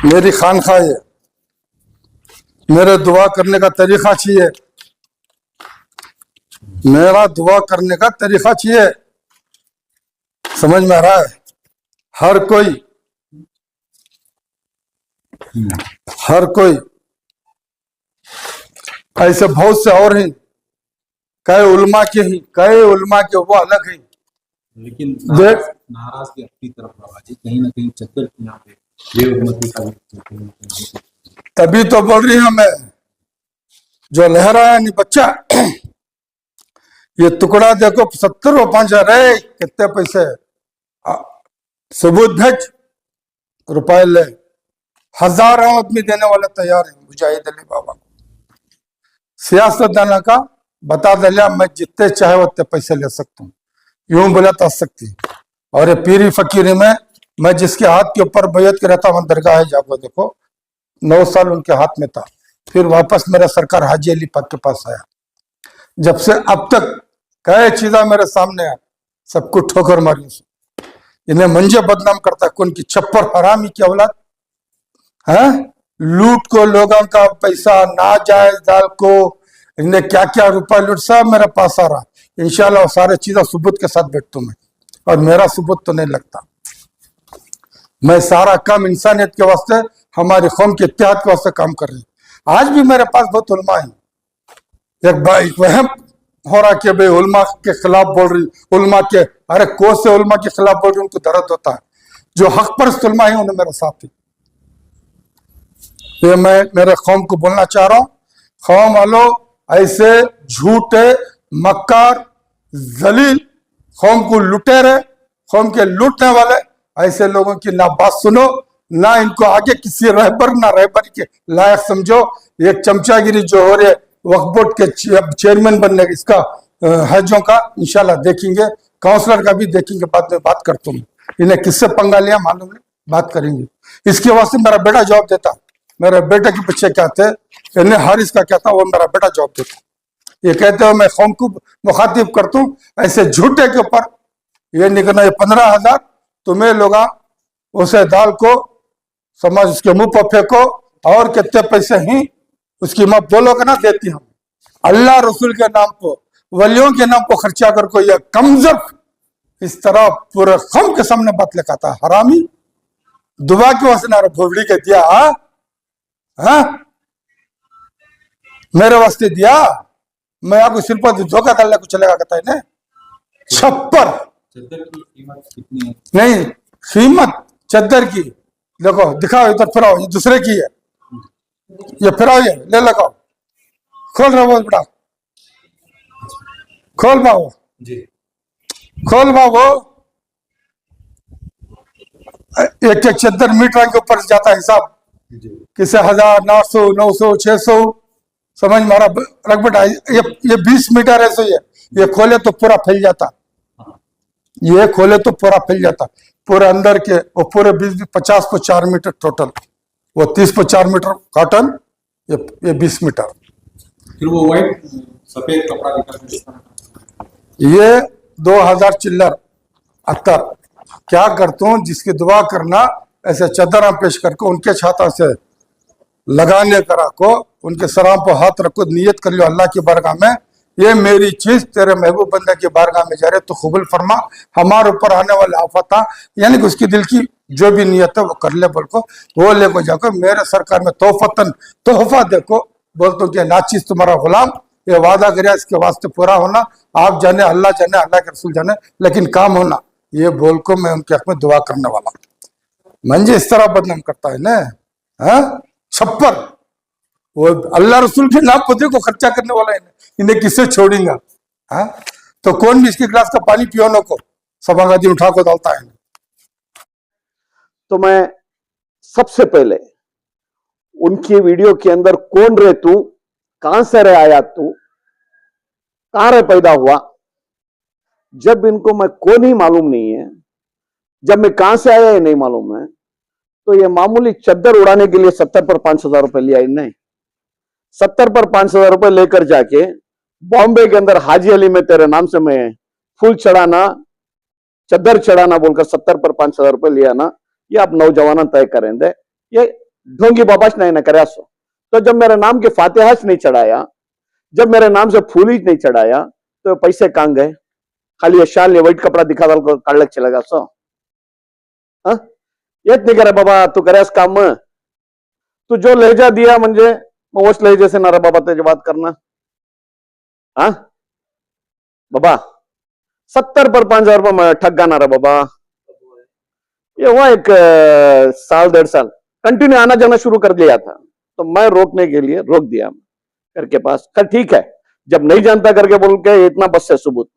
मेरी खानखा, ये मेरे दुआ करने का तरीका चाहिए, मेरा दुआ करने का तरीका चाहिए, समझ में आ रहा है? हर कोई ऐसे बहुत से और हैं, कई उल्मा के ही, कई उल्मा के वो अलग हैं, लेकिन देख नाराजगी अपनी तरफ आवाज़ कहीं ना कहीं चक्कर की यहाँ पे बेहुकूमती का, तभी तो बोल रही हूं मैं, जो लहराया नहीं बच्चा, ये टुकड़ा देखो 70 और 5 रहे, कितने पैसे, सबूत भेज, रुपए ले, 1000 आदमी देने वाले तैयार है मुजाहिद अली बाबा को। सियासतदाना का बता दिया, मैं जितने चाहे उतने पैसे ले सकता हूँ, यूं बोला तो सकती। और ये पीरी फकीरी में मैं जिसके हाथ के ऊपर बैयत के रहता हूँ, दरगाह है, जाको देखो, 9 साल उनके हाथ में था, फिर वापस मेरा सरकार हाजी अली पाक के पास आया, जब से अब तक कई चीजा मेरे सामने आया, सबको ठोकर मारी, इन्हें मंजे बदनाम करता, कौन की छप्पर हरामी की औलाद है, लूट को लोगों का पैसा नाजायज डाल को, इन्हें क्या क्या रुपया लूट, सब मेरे पास आ रहा, इंशाल्लाह सारे चीजें सबूत के साथ बैठता मैं, और मेरा सबूत तो नहीं लगता, मैं सारा काम इंसानियत के वास्ते, हमारी कौम के इत्तेहाद के वास्ते काम कर रही। आज भी मेरे पास बहुत उलमा है, एक वहम हो रहा कि भाई उलमा के खिलाफ बोल रही, उलमा के, अरे कौन से उलमा के खिलाफ बोल रही, उनको दर्द होता है, जो हक परस्त उलमा है उन्हें मेरा साथ है। ये मैं मेरे कौम को बोलना चाह रहा हूँ, कौम वालों ऐसे झूठे मक्कार जलील कौम को लुटेरे, कौम के लूटने वाले ऐसे लोगों की ना बात सुनो ना इनको आगे किसी रहबर ना रहबर के लायक समझो। एक चमचागिरी जो हो रही है वक्फ बोर्ड के चेयरमैन बनने का, इसका हैजों का इंशाल्लाह देखेंगे, काउंसलर का भी देखेंगे, बाद में बात करता हूँ। इन्हें किससे पंगा लिया मालूम नहीं, बात करेंगे। इसके वास्ते मेरा बेटा जवाब देता, मेरे बेटे के पीछे क्या थे, इन्हें हर इसका क्या था, वो मेरा बेटा जवाब देता। ये कहते हो मैं कौम को मुखातिब करता हूँ, ऐसे झूठे के ऊपर ये निकलना, ये 15,000 तुम्हें लोग उसे दाल को समझ उसके मुंह पर फेंको, और कितने पैसे ही उसकी माँ बोलोगे ना देती हम। अल्लाह रसूल के नाम पर, वलियों के नाम पर खर्चा कर को, यह कमजोर इस तरह पूरे कौम के सामने बात लगाता, हरामी। दुआ की वास्ते ना भोबड़ी के दिया, हाँ मेरे वास्ते दिया, मैं आपको सिर पर धोखा करने को चलेगा कहता है ना। छप्पर चद्दर की कीमत कितनी है? नहीं, कीमत चद्दर की देखो, दिखाओ इधर, फिराओ, ये दूसरे की है, ये फिराओ, ये ले लगाओ, खोल रहा वो बेटा, खोल पाओ जी खोल पाओ। एक एक चद्दर मीटर के ऊपर जाता है हिसाब, जी किसे 1000, 800, 900, 600, समझ मारा रख बेटा। ये 20 मीटर ऐसे ही है, ये खोले तो पूरा फैल जाता, ये खोले तो पूरा फैल जाता पूरे अंदर के, वो पूरे 50 पर 4 मीटर टोटल, वो 30 पर 4 मीटर कॉटन, ये 20 मीटर। फिर वो व्हाइट सफेद कपड़ा दिखा, ये 2000 चिल्लर अत्तर। क्या करता हूँ, जिसकी दुआ करना ऐसे चदरा पेश करके उनके छाता से लगाने करा को, उनके सराम पर हाथ रखो, नियत कर लो अल्लाह की बारगाह में, ये मेरी चीज तेरे महबूब बंदे की बारगाह में जा रहे, तो कबूल फरमा, हमारे ऊपर आने वाले आफता, यानी कि उसकी दिल की जो भी नियत है वो कर ले, बोल को वो ले को जाकर मेरे सरकार में तोहफतन तोहफा देखो, बोलते हो कि नाचीज तुम्हारा गुलाम, ये वादा करे इसके वास्ते पूरा होना, आप जाने, अल्लाह जाने, अल्लाह के रसूल जाने, लेकिन काम होना, ये बोल को मैं उनके हक में दुआ करने वाला। मंजे इस तरह बदनाम करता है ना, हाँ छप्पर, वो अल्लाह रसूल के नाम पौधे को खर्चा करने वाला है, इन्हें किससे छोड़ेगा, हाँ तो कौन भी इसके गिलास का पानी पियोनो को सभागादी उठा को डालता है। तो मैं सबसे पहले उनकी वीडियो के अंदर कौन रहे तू, कहां से रहे आया तू, कहां रहे पैदा हुआ, जब इनको मैं कौन ही मालूम नहीं है, जब मैं कहां से आया ये नहीं मालूम है, तो ये मामूली चद्दर उड़ाने के लिए 70 पर 5,000 रुपए लिया इन्हें। 70 पर 5,000 रुपए लेकर जाके बॉम्बे के अंदर हाजी अली में तेरे नाम से मैं फूल चढ़ाना, चद्दर चढ़ाना बोलकर 70 पर 5,000 रुपए लिया ना, ये आप नौजवान तय करेंगे, ये ढोंगी बाबाश नहीं ना करे सो। तो जब मेरे नाम के फातिहाश नहीं चढ़ाया, जब मेरे नाम से फूली नहीं चढ़ाया, तो पैसे कहां गए? खाली ये शाल, ये व्हाइट कपड़ा दिखा डाल को काढ़ चलेगा सो, हाँ येत नहीं करे बाबा, तू करे काम, तू जो लहजा दिया म्हणजे मग वोच लहजे से ना रे बाबा त्याची बात करना, हाँ बाबा 70 पर 5,000 रुपये ठग गाना रे बाबा। ये हुआ एक साल 1.5 साल कंटिन्यू आना जाना शुरू कर दिया था, तो मैं रोकने के लिए रोक दिया घर के पास, कल ठीक है, जब नहीं जानता करके बोल के इतना बस से सबूत,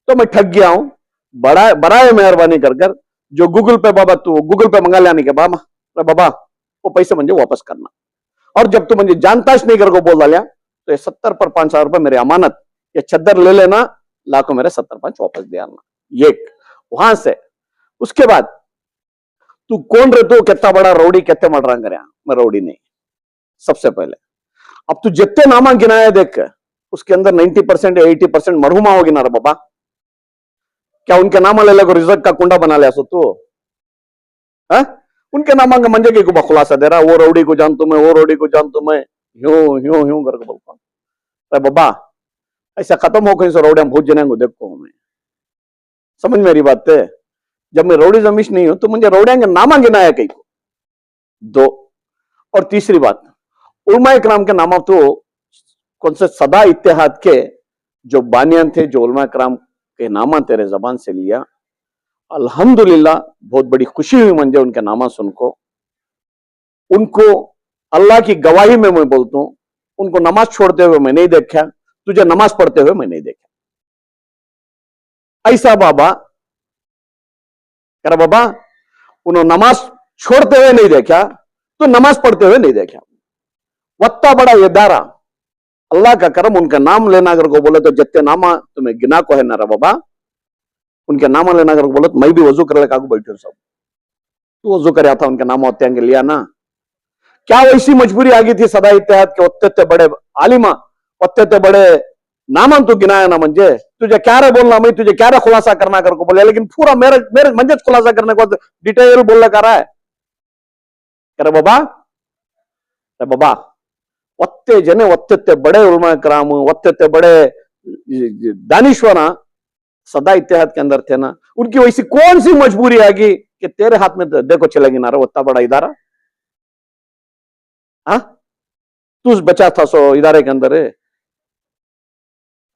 तो मैं ठग गया हूं, बड़ा बड़ा मेहरबानी कर कर जो गूगल पे बाबा तू गूगल पे मंगा लाने के बाबा वो पैसे मुझे वापस करना, और जब तू मुझे जानताश नहीं करके बोल डालिया, तो ये 70 पर 5,000 रुपए मेरी अमानत, ये चद्दर ले लेना, लाखों मेरे 70-5 वापस दे आना, ये वहां से। उसके बाद तू कौन रहे, तू कितना बड़ा रौडी, कितने मर रहा करे, मैं रौडी नहीं, सबसे पहले। अब तू जितने नामा गिनाया देख, उसके अंदर 90% या 80% मरहुमा होगी ना रे बाबा। क्या उनके नाम ले को रिजल्ट का कुंडा बना लिया सो तू, है? उनके नाम का मंजे के को खुलासा दे रहा, वो रौडी को जानता मैं, वो रौडी को जानता मैं, यूं करके बोलता हूं। अरे बाबा ऐसा खत्म हो गई सो रौडिया भूत जने को देखो, मैं समझ मेरी बात है, जब मैं रौडी जमीश नहीं हूं तो मुझे रौडिया के नामा गिनाया कई को दो। और तीसरी बात, उलमा इकराम के नामा तो कौन से सदा इत्तेहाद के जो बानियान थे, जो उलमा इकराम के नामा तेरे जबान से लिया, अल्हम्दुलिल्लाह बहुत बड़ी खुशी हुई मुझे उनके नामा सुनको। उनको अल्लाह की गवाही में मैं बोलता हूं, उनको नमाज छोड़ते हुए मैं नहीं देखा, तुझे नमाज पढ़ते हुए मैं नहीं देखा। ऐसा बाबा करे बाबा, उन्होंने नमाज छोड़ते हुए नहीं देखा, तो नमाज पढ़ते हुए नहीं देखा। वत्ता बड़ा ये दारा, अल्लाह का करम, उनका नाम लेना अगर को बोले तो जत्ते नामा तुम्हें गिना को है ना रे बाबा, उनके नाम लेना अगर बोले तो मैं भी वजू कर ले कागू बैठे सब, तू वजू कर था उनके नाम होते लिया ना। क्या वैसी मजबूरी आ गई थी सदा इत्तेहाद के वत्ते बड़े आलिमा, वत्ते बड़े नामन तू गिनाया ना, मंजे तुझे क्या रे बोलना, मैं तुझे क्या रे खुलासा करना कर को बोले, लेकिन पूरा मेरे मेरे मंजे खुलासा करने को डिटेल बोलने का रहा है। करे बाबा, बाबा वत्ते जने वत्ते बड़े उलमा कराम, वत्ते बड़े दानिश्वरा सदा इत्तेहाद के अंदर थे ना, उनकी वैसी कौन सी मजबूरी आ गई कि तेरे हाथ में देखो चलेगी ना रे वत्ता बड़ा इदारा। हाँ, तू बचा था सो इदारे के अंदर है।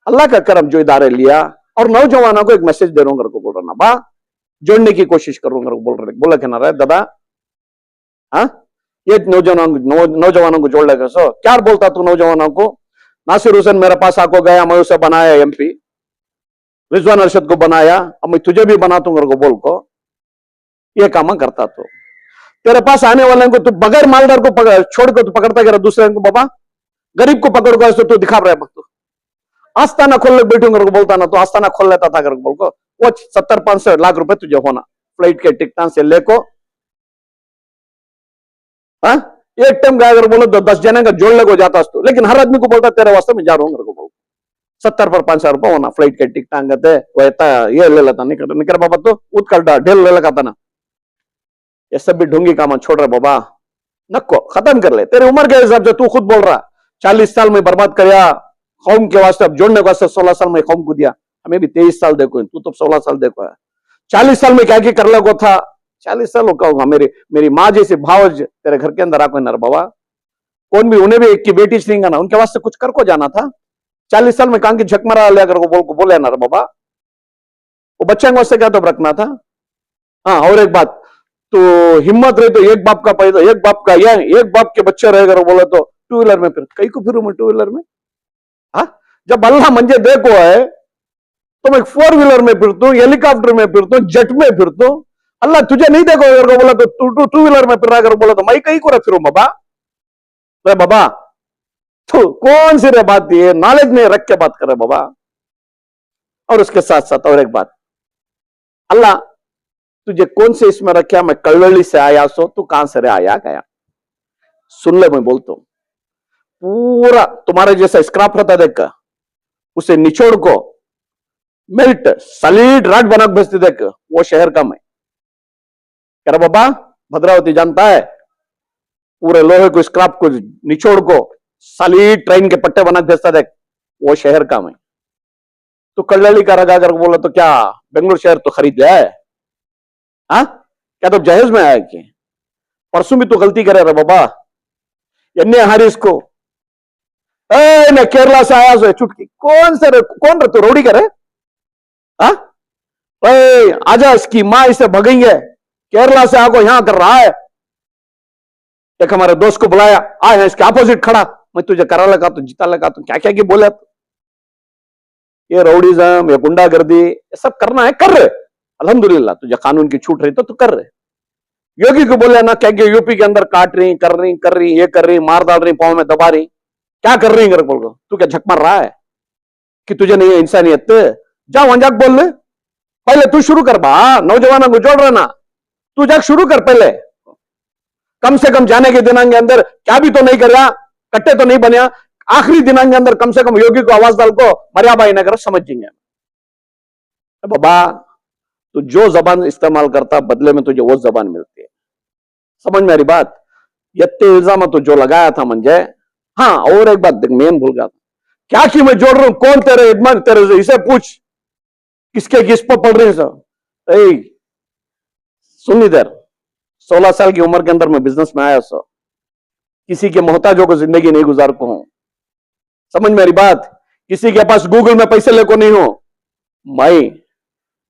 अल्लाह का करम जो इदारे लिया, और नौजवानों को एक मैसेज दे रहा हूं, को बोल रहा ना बा, जोड़ने की कोशिश करूंगा, बोला कहना रहा दादा, हाँ ये नौजवानों को जोड़ लेगा। सो क्या बोलता तू नौजवानों को, नासिर हुसैन मेरे पास आको गया, मैं उसे बनाया एमपी, रिजवान अरशद को बनाया, अब मैं तुझे भी बना दूंगा को बोल को, ये काम करता। तो तेरे पास आने वाले को तू बगैर मालदार को छोड़ कर तू पकड़ता क्या दूसरे को, बाबा गरीब को पकड़ को ऐसे तू दिखा रहा है, तू आस्ताना खोल ले बैठूंगा को बोलता ना, तो आस्ताना खोल लेता था कर बोल को, वो 70-65 लाख रुपए तुझे होना फ्लाइट के टिकटा से लेको। हाँ, एक टाइम गया अगर बोलो तो 10 जने का जोड़ ले को जाता तू, लेकिन हर आदमी को बोलता तेरे वास्ते में जा रहा हूँ को बोल, 70-500 रुपए होना फ्लाइट के टिकट आंगते वैता ये ले लेता, निकर बाबा तो उत्कल ढेल ले लगा था ना। ये सब भी ढूंगी काम छोड़ रहे बाबा, नको खत्म कर ले। तेरी उम्र के हिसाब से तू खुद बोल रहा 40 साल में बर्बाद करया कौम के वास्ते, अब जोड़ने के वास्ते 16 साल में कौम को दिया, हमें भी 23 साल देखो, तू तो 16 साल देखो है, 40 साल में क्या क्या कर लगो था, 40 साल होगा। मेरी माँ जैसे भावज तेरे घर के अंदर आको नर बाबा, कौन भी उन्हें भी एक की बेटी सिंह ना, उनके वास्ते कुछ कर को जाना था, 40 साल में कहां की झकमरा ले अगर को बोले ना बाबा, वो बच्चे के वास्ते क्या तो रखना था। हाँ, और एक बात, तो हिम्मत रही तो एक बाप का पैदा, एक बाप का या एक बाप के बच्चे रहे अगर बोले तो 2 व्हीलर में फिर कई को फिर मैं 2 व्हीलर में। हाँ, जब अल्लाह मंजे देखो है तो मैं 4 व्हीलर में फिरता हूँ, हेलीकॉप्टर में फिरता हूँ, जेट में फिरता हूँ। अल्लाह तुझे नहीं देखो अगर को बोला तो 2 व्हीलर में फिर रहा अगर बोला तो मैं कहीं को फिरूं बाबा। रे बाबा तो कौन सी रे बात है, नॉलेज नहीं रख के बात करे बाबा। और उसके साथ साथ और एक बात, अल्लाह तुझे कौन से इसमें रखा, मैं कल्लड़ी से आया सो तू कहां से रे आया गया, सुन ले मैं बोलता हूं। पूरा तुम्हारे जैसा स्क्रैप रहता देख, उसे निचोड़ को मेल्ट सॉलिड राड बना भेजते देख, वो शहर का मैं कह रहा बाबा। भद्रावती जानता है, पूरे लोहे को स्क्रैप को निचोड़ को सॉलिड ट्रेन के पट्टे बना भेजता देख, वो शहर का मैं। तो कल्लड़ी का रगा कर बोला तो क्या बेंगलुरु शहर तो खरीद लिया है? हाँ, क्या तो जहेज में आया कि परसों भी तो गलती करे रे बाबा। एन्ने हारिस को मैं केरला से आया सो चुटकी, कौन से रे, कौन रे तू रोड़ी करे? हाँ, आजा इसकी माँ इसे भगेंगे, केरला से आको यहां कर रहा है। एक हमारे दोस्त को बुलाया, आए हैं इसके अपोजिट खड़ा, मैं तुझे करा लगा तो जीता लगा तो क्या क्या की बोले। ये रउडिज्म, ये गुंडागर्दी, ये सब करना है कर रहे, अल्हम्दुलिल्लाह तुझे कानून की छूट रही तो कर रहे। योगी को बोले ना क्या यूपी के अंदर काट रही, कर रही, ये कर रही, मार डाल रही, पांव में दबा रही, क्या कर रही है? बोल तू क्या झक मार रहा है कि तुझे नहीं है इंसानियत? जा वंजाक बोल ले, पहले तू शुरू कर बा, नौजवानों को जोड़ रहा ना, तू जाक शुरू कर पहले। कम से कम जाने के दिनांक के अंदर क्या भी तो नहीं कर रहा, कट्टे तो नहीं बनिया, आखिरी दिनांक के अंदर कम से कम योगी को आवाज डाल को मरिया भाई नगर समझ जाएंगे बाबा। तू जो जबान इस्तेमाल करता बदले में तुझे वो जबान मिलती है, समझ मेरी बात। ये इल्जाम तो जो लगाया था मंजे। हाँ, और एक बात देख, मेन भूल गया था क्या कि मैं जोड़ रहा हूं, कौन तेरे इदमान तेरे से इसे पूछ किसके किस पर पढ़ रही है सब। सुन इधर, 16 साल की उम्र के अंदर मैं बिजनेस में आया सो, किसी के मोहताजों को जिंदगी नहीं गुजार को हूं, समझ मेरी बात। किसी के पास गूगल में पैसे लेको नहीं हूं मैं।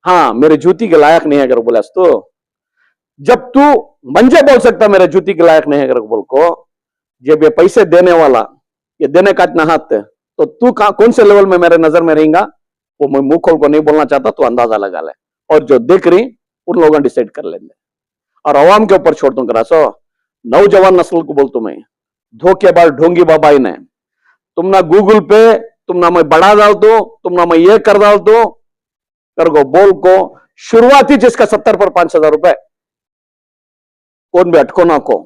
हाँ, मेरे जूती के लायक नहीं है अगर बोला तो, जब तू मंजे बोल सकता मेरे जूती के लायक नहीं है अगर बोल को, जब ये पैसे देने वाला ये देने का इतना हाथ है, तो तू कौन से लेवल में मेरे नजर में रहेगा वो मैं मुंह खोल को नहीं बोलना चाहता, तो अंदाजा लगा ले। और जो देख रही उन लोगों डिसाइड कर लेंगे। और अवाम के ऊपर छोड़ दूं करा सो नौजवान नस्ल को बोलता मैं धोखेबाज ढोंगी बाबा ने तुम ना गूगल पे तुम ना मैं बढ़ा डाल दो तुम ना मैं ये कर डाल दो कर गो बोल को शुरुआती जिसका 70 पर 5,000 रुपए कौन भी अटको ना को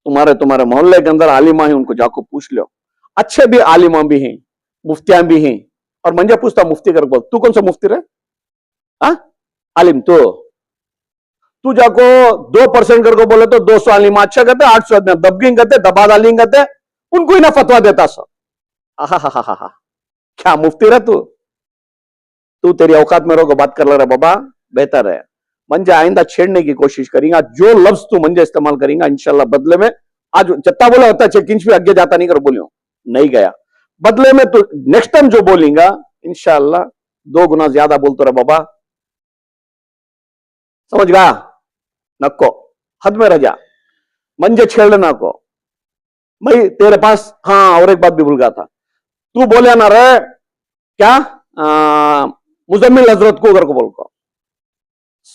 तुम्हारे मोहल्ले के अंदर आलिमा है उनको जाको पूछ लो अच्छे भी आलिमा भी हैं मुफ्तियां भी हैं और मंजा पूछता मुफ्ती कर बोल तू कौन सा मुफ्ती रहे आलिम तू जाको 2% करके बोले तो 200 आलिम अच्छा कहते 800 दबगिंग कहते दबाद आलिम कहते उनको ही ना फतवा देता सो आहा क्या मुफ्ती रहे तू तेरी औकात में रहो बात कर ले रहा बाबा बेहतर है मंजे आइंदा छेड़ने की कोशिश करेंगे जो लफ्ज तू मंजे इस्तेमाल करेंगे इंशाल्लाह बदले में आज जत्ता बोला होता है 6 इंच भी आगे जाता नहीं कर बोलियो नहीं गया बदले में तो नेक्स्ट टाइम जो बोलेंगा इंशाल्लाह 2 गुना ज्यादा बोलते रहे बाबा समझ गया नको हद में रजा मंजे छेड़ना को मैं तेरे पास हाँ और एक बात भी भूल गया था तू बोले ना रे क्या मुजम्मिल हजरत को करके बोल को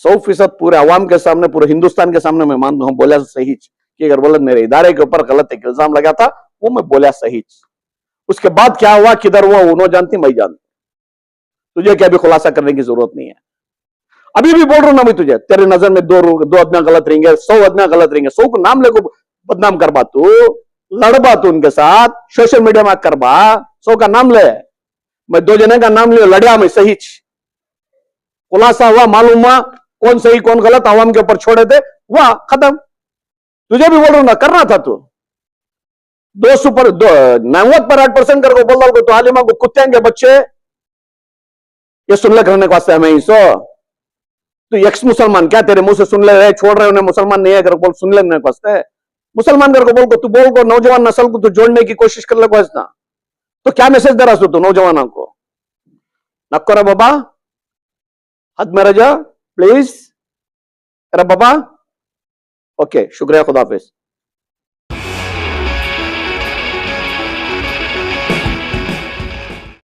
100% पूरे अवाम के सामने पूरे हिंदुस्तान के सामने मैं मान हूं बोला सही कि अगर बोला मेरे इदारे के ऊपर गलत एक इल्जाम लगा था वो मैं बोला सही उसके बाद क्या हुआ किधर हुआ उन्होंने जानती मैं जानती तुझे क्या भी खुलासा करने की जरूरत नहीं है अभी भी बोल रहा हूं ना मैं तुझे तेरे नजर में दो आदमी गलत रहेंगे 100 आदमी गलत रहेंगे 100 को नाम लेको बदनाम करबा तू लड़बा तू उनके साथ सोशल मीडिया में करबा 100 का नाम ले मैं 2 जने का नाम लिया लड़िया में सही खुलासा हुआ मालूम हुआ कौन सही कौन गलत आवाम के ऊपर छोड़े थे हुआ खत्म तुझे भी बोल रहा हूं ना करना था तू 200 पर 8% करके बोल रहा तो आलिमा को कुत्तेंगे बच्चे ये सुन ले करने के वास्ते हमें सो तो एक्स मुसलमान क्या तेरे मुंह से सुन ले रहे छोड़ रहे उन्हें मुसलमान नहीं है कर बोल सुन लेने के वास्ते मुसलमान करके बोल को तू बोल को नौजवान नस्ल को तू जोड़ने की कोशिश कर ले को ऐसा तो क्या मैसेज दे रहा तू नौजवानों को न करो बाबा हद में रजा प्लीज अरे बाबा ओके शुक्रिया खुदा हाफिज